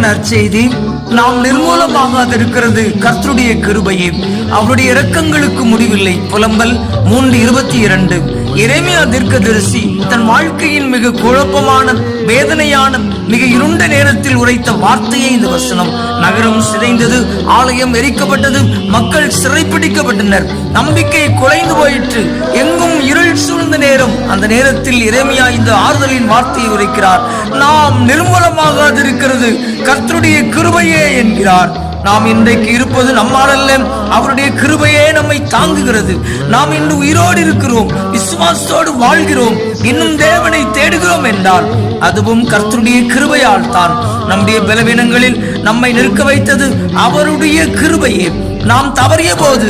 நற்செய்தி. நாம் நிர்மூலமாகாதிருக்கிறது கர்த்தருடைய கிருபையே, அவருடைய இரக்கங்களுக்கு முடிவில்லை. புலம்பல் 3:22. எரேமியா தீர்க்கதரிசி தன் வாழ்க்கையின் மிக குழப்பமான, வேதனையான, மிக இருண்ட நேரத்தில் உரைத்த வார்த்தையே இந்த வசனம். நகரம் சிதைந்தது, ஆலயம் எரிக்கப்பட்டது, மக்கள் சிறைப்பிடிக்கப்பட்டனர், நம்பிக்கை குலைந்து போயிற்று, எங்கும் இருள் சூழ்ந்த நேரம். அந்த நேரத்தில் எரேமியா இந்த ஆறுதலின் வார்த்தையை உரைக்கிறார். நாம் நிர்மூலமாகாதிருக்கிறது கர்த்தருடைய கிருபையே என்கிறார். நாம் இன்றைக்கு இருப்பது நம்மால் அல்ல, அவருடைய கிருபையே நம்மை தாங்குகிறது. நாம் இன்று உயிரோடு இருக்கிறோம், விசுவாசத்தோடு வாழ்கிறோம், இன்னும் தேவனை தேடுகிறோம் என்றால் அதுவும் கர்த்தருடைய கிருபையால் தான். நம்முடைய பலவீனங்களில் நம்மை நிற்க வைத்தது அவருடைய கிருபையே. நாம் தவறிய போது